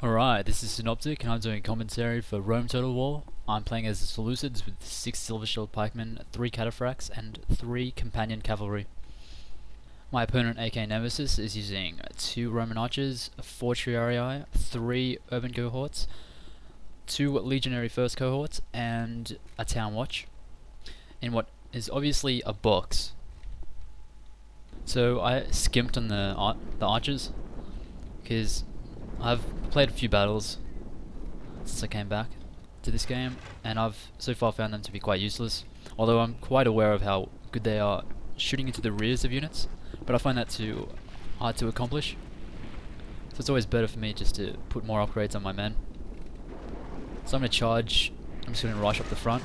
Alright, this is Synoptic and I'm doing commentary for Rome Total War. I'm playing as the Seleucids with 6 Silver Shield Pikemen, 3 Cataphracts, and 3 Companion Cavalry. My opponent, AK Nemesis, is using 2 Roman Archers, 4 Triarii, 3 Urban Cohorts, 2 Legionary First Cohorts, and a Town Watch, in what is obviously a box. So I skimped on the archers, because I've played a few battles since I came back to this game, and I've so far found them to be quite useless, although I'm quite aware of how good they are shooting into the rears of units, but I find that too hard to accomplish. So it's always better for me just to put more upgrades on my men. So I'm going to charge, I'm just going to rush up the front,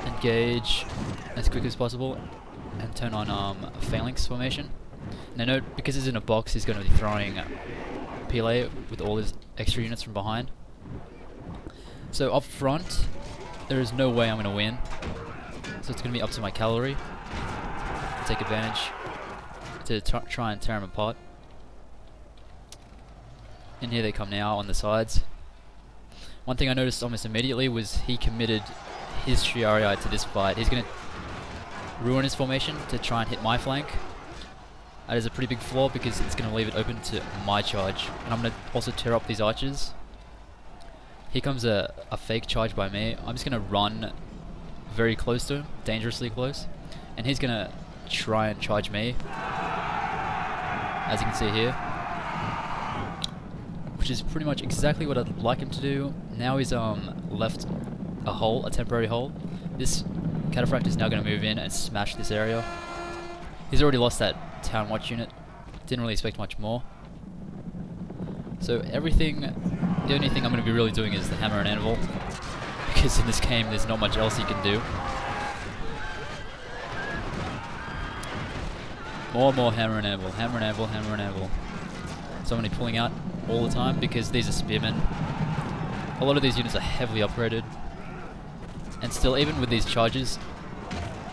engage as quick as possible, and turn on phalanx formation. And I know because he's in a box, he's going to be throwing Pele with all his extra units from behind. So up front, there is no way I'm going to win. So it's going to be up to my cavalry to take advantage, to try and tear him apart. And here they come now on the sides. One thing I noticed almost immediately was he committed his Triarii to this fight. He's going to ruin his formation to try and hit my flank. That is a pretty big flaw because it's going to leave it open to my charge. And I'm going to also tear up these archers. Here comes a fake charge by me. I'm just going to run very close to him, dangerously close. And he's going to try and charge me, as you can see here. Which is pretty much exactly what I'd like him to do. Now he's left a hole, a temporary hole. This Cataphract is now going to move in and smash this area. He's already lost that Town Watch unit. Didn't really expect much more. So everything, the only thing I'm going to be really doing is the hammer and anvil, because in this game there's not much else you can do. More hammer and anvil, hammer and anvil, hammer and anvil. So I'm going to be pulling out all the time because these are spearmen. A lot of these units are heavily upgraded, and still, even with these charges,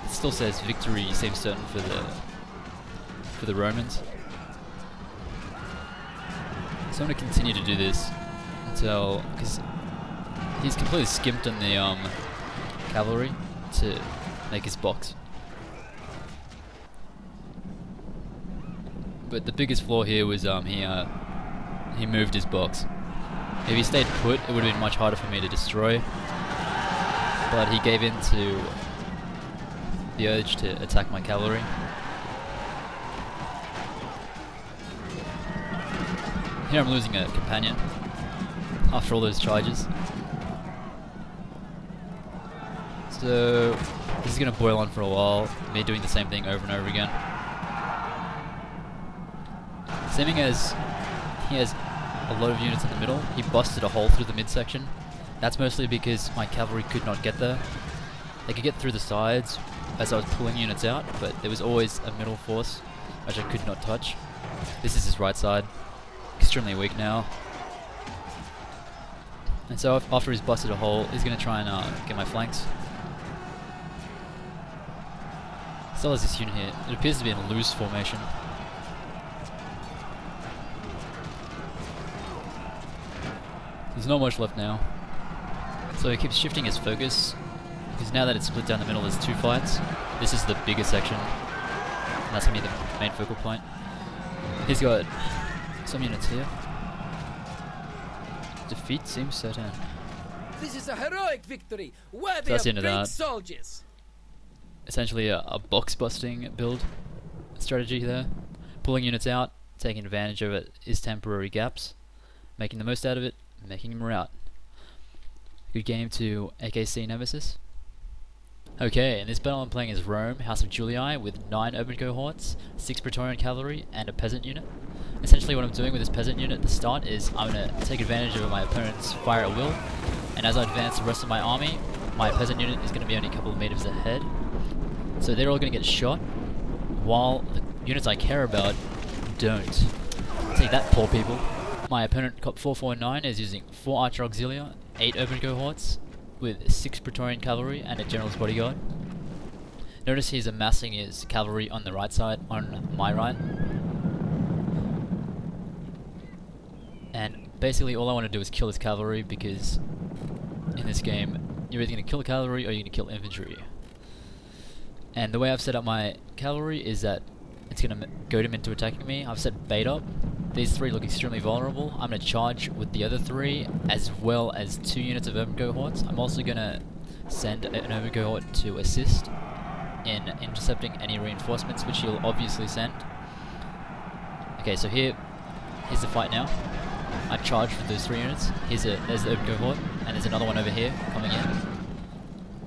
it still says victory seems certain for the Romans. So I'm going to continue to do this until, because he's completely skimped on the cavalry to make his box. But the biggest flaw here was he moved his box. If he stayed put, it would have been much harder for me to destroy. But he gave in to the urge to attack my cavalry. Here I'm losing a companion after all those charges. So this is going to boil on for a while, me doing the same thing over and over again. Seeming as he has a lot of units in the middle, he busted a hole through the midsection. That's mostly because my cavalry could not get there. They could get through the sides as I was pulling units out, but there was always a middle force which I could not touch. This is his right side. Extremely weak now. And so after he's busted a hole, he's going to try and get my flanks. Still has this unit here. It appears to be in a loose formation. There's not much left now. So he keeps shifting his focus, because now that it's split down the middle, there's 2 fights. This is the bigger section, and that's going to be the main focal point. He's got some units here. Defeat seems certain. This is a heroic victory, worthy So that's the of end of great that. soldiers. Essentially a box busting build strategy there. Pulling units out, taking advantage of it, his temporary gaps, making the most out of it, making him rout. Good game to AKC Nemesis. Okay, in this battle I'm playing as Rome, House of Julii, with 9 urban cohorts, 6 Praetorian cavalry, and a peasant unit. Essentially what I'm doing with this peasant unit at the start is I'm going to take advantage of my opponent's fire at will, and as I advance the rest of my army, my peasant unit is going to be only a couple of meters ahead. So they're all going to get shot, while the units I care about don't. Take that, poor people. My opponent, Cop 449, is using 4 Archer Auxilia, 8 urban cohorts, with 6 Praetorian cavalry and a general's bodyguard. Notice he's amassing his cavalry on the right side, on my right. And basically all I want to do is kill his cavalry, because in this game you're either going to kill cavalry or you're going to kill infantry. And the way I've set up my cavalry is that it's going to goad him into attacking me. I've set bait up. These 3 look extremely vulnerable. I'm going to charge with the other 3, as well as 2 units of urban cohorts. I'm also going to send an urban cohort to assist in intercepting any reinforcements, which he'll obviously send. Okay, so here's the fight now. I charged with those 3 units. There's the urban cohort, and there's another one over here coming in.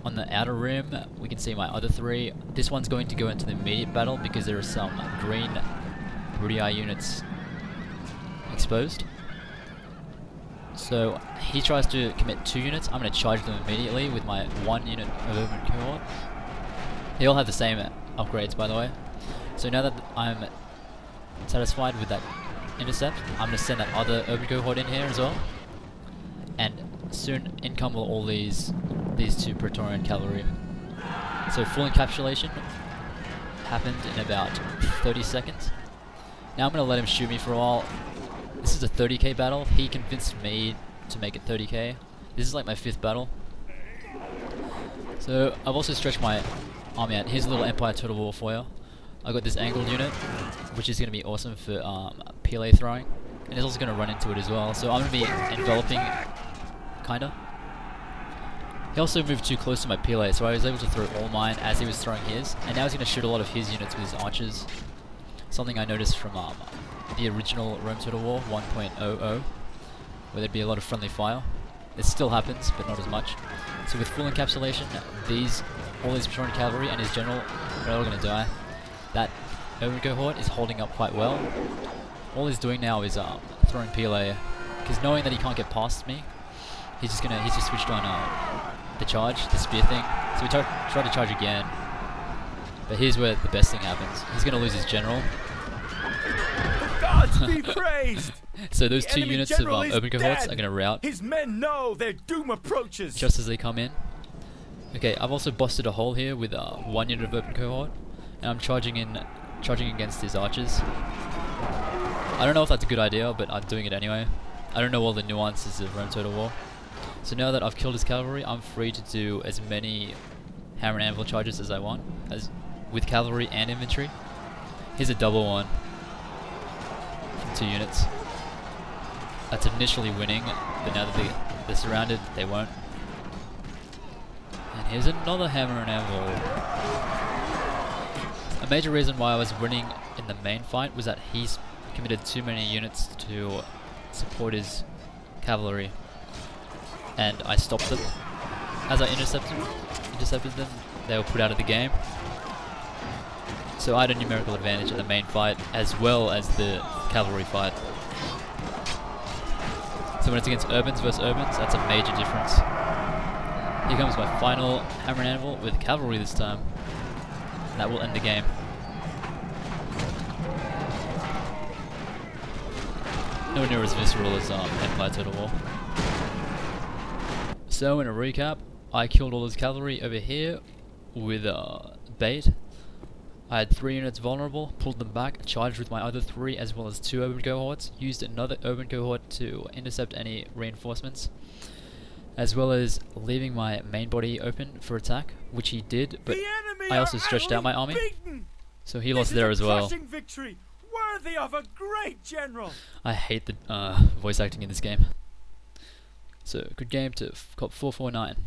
On the outer rim, we can see my other 3. This one's going to go into the immediate battle because there are some green Rudi units exposed. So he tries to commit 2 units. I'm going to charge them immediately with my 1 unit of urban cohort. They all have the same upgrades, by the way. So now that I'm satisfied with that intercept, I'm going to send that other urban cohort in here as well. And soon in come all these 2 Praetorian cavalry. So full encapsulation happened in about 30 seconds. Now I'm going to let him shoot me for a while. This is a 30k battle. He convinced me to make it 30k. This is like my 5th battle. So I've also stretched my army out. Here's a little Empire Total War for you. I got this angled unit, which is going to be awesome for PLA throwing. And it's also going to run into it as well. So I'm going to be enveloping, kinda. He also moved too close to my PLA, so I was able to throw all mine as he was throwing his. And now he's going to shoot a lot of his units with his archers. Something I noticed from the original Rome Total War 1.00, where there'd be a lot of friendly fire. It still happens, but not as much. So with full encapsulation, all these Praetorian cavalry and his general are all going to die. That urban cohort is holding up quite well. All he's doing now is throwing PLA, because knowing that he can't get past me, he's just switched on the charge, the spear thing. So we try to charge again, but here's where the best thing happens. He's going to lose his general. Gods be praised! So those The 2 enemy units of general is urban cohorts dead. are going to rout His men know their doom approaches. just as they come in. Okay, I've also busted a hole here with 1 unit of urban cohort, and I'm charging against his archers. I don't know if that's a good idea, but I'm doing it anyway. I don't know all the nuances of Rome Total War. So now that I've killed his cavalry, I'm free to do as many hammer and anvil charges as I want, with cavalry and infantry. Here's a double one from 2 units. That's initially winning, but now that they're surrounded, they won't. And here's another hammer and anvil. A major reason why I was winning in the main fight was that he's committed too many units to support his cavalry, and I stopped them. As I intercepted them, they were put out of the game. So I had a numerical advantage in the main fight as well as the cavalry fight. So when it's against urbans versus urbans, that's a major difference. Here comes my final hammer and anvil with cavalry this time. And that will end the game. Nowhere near as visceral as Empire Total War. So in a recap, I killed all his cavalry over here with bait. I had 3 units vulnerable, pulled them back, charged with my other 3 as well as 2 urban cohorts, used another urban cohort to intercept any reinforcements, as well as leaving my main body open for attack, which he did, but I also stretched out my army, so he lost there as well. Victory, worthy of a great general. I hate the voice acting in this game. So good game to cop 449.